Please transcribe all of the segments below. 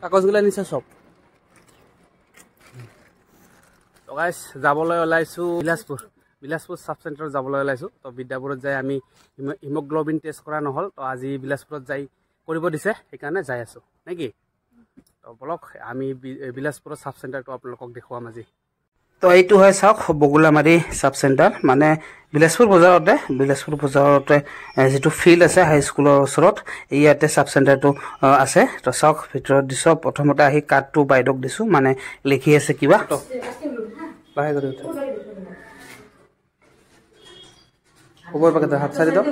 কাগজগুলা নিছে সব তো গাইস যাবলৈ ওলাইছো বিলাসপুৰ সাব সেন্টাৰ যাবলৈ ওলাইছো তো বিদ্যাপুৰত যাই আমি হিমোগ্লোবিন টেষ্ট কৰা নহল তো আজি বিলাসপুৰত যাই কৰিব দিছে সেইকাৰণে যাই আছো নেকি তো বলক আমি বিলাসপুৰ সাব সেন্টাৰটো আপোনালোকক দেখুৱাম আজি তো এইটো হয় চাওক বগুলামাৰী সাব সেন্টাৰ মানে বিলাসপুৰ বজাৰতে যেটো ফিল্ড আছে হাই স্কুলৰ ওচৰত ইয়াতে সাব সেন্টাৰটো আছে তো চাওক ভিতৰত দিছো প্ৰথমতে আহি কাৰ্ডটো বাইদক দিছো মানে লিখি আছে কিবা তো বাহে কৰি উঠা ওপৰ পাকে হাত সাৰি দাও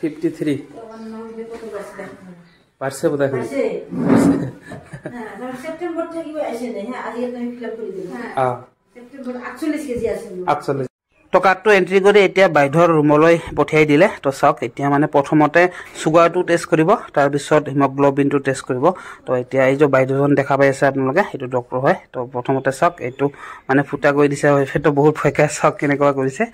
53 পারছে বোধহয় সেপ্টেম্বর থেকে আসে না হ্যাঁ আজকে তো আমি ফিল আপ করে দিলাম হ্যাঁ সেপ্টেম্বর 48 কেজি আছে 48 তো কাৰ্ডটো এন্ট্ৰি কৰি এতিয়া বাইধৰ ৰুমলৈ পঠিয়াই দিলে তো চাওক এতিয়া মানে প্ৰথমতে সুগাৰটো টেষ্ট কৰিব তাৰ পিছত হিমোগ্লোবিনটো টেষ্ট কৰিব তো এতিয়া এই যে বাইধজন দেখা পাই আছে আপোনালোকে এটো ডক্টৰ হয় তো প্ৰথমতে চাওক এটো মানে ফুটা কৰি দিছে হেটো বহুত ভয় খাই চাওক কেনেকুৱা কৰিছে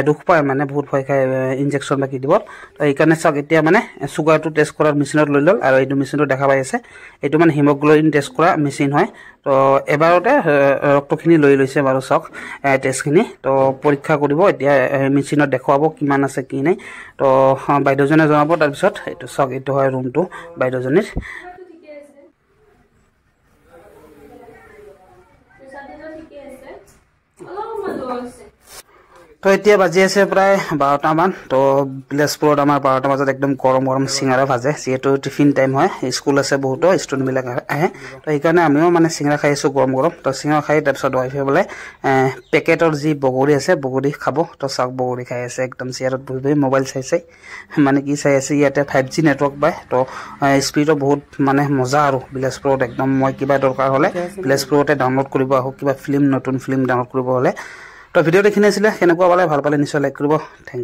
দুখ পায় মানে বহুত ভয় খাই ইনজেকচন বাকি দিব তো এই কাৰণে চাওক এতিয়া মানে সুগাৰটো টেষ্ট কৰাৰ মেচিনত লৈ লল আৰু এইটো মেচিনটো দেখা পাই আছে এটো মানে হিমোগ্লোবিন টেষ্ট কৰা মেচিন হয় তো এবাৰতে ৰক্তখিনি লৈ লৈছে বাৰু চাওক টেষ্টখিনি তো পৰীক্ষা কৰিব এতিয়া মেচিনত দেখুৱাব কিমান আছে কি নাই তো বাইদেউজনে জনাব তাৰ পিছত এটো চাওক এটো হয় ৰুমটো বাইদেউজনীৰ তো এতিয়া বাজি আছে প্ৰায় 12টা মান তো বিলাসপুৰত আমাৰ 12টা বজাত একদম গৰম সিঙাৰা ভাজে যেটো টিফিন টাইম হয় স্কুল আছে বহুত ষ্টুডেন্ট বিলাক আহে তো এইকাৰণে আমিও মানে সিঙাৰা খাইছো গৰম তো সিঙাৰা খাই তাৰ পিছত ওয়াইফে বলে পেকেটৰ যি বগৰী আছে বগৰী খাব তো চাওক বগৰী খাই আছে একদম চেয়াৰত বহি মোবাইল চাই মানে কি চাই আছে ইয়াতে 5G নেটৱৰ্ক পায় তো স্পীডো বহুত মানে মজা আৰু বিলাসপুৰত একদম মই কিবা দৰকাৰ হলে বিলাসপুৰতে ডাউনলোড কৰিব আহো কিবা ফিল্ম নতুন ফিল্ম ডাউনলোড কৰিব হলে তো ভিডিও দেখিনে আছিল কেনেকুৱা পালে ভাল পালে নিশ্চয় লাইক কৰিব থ্যাংক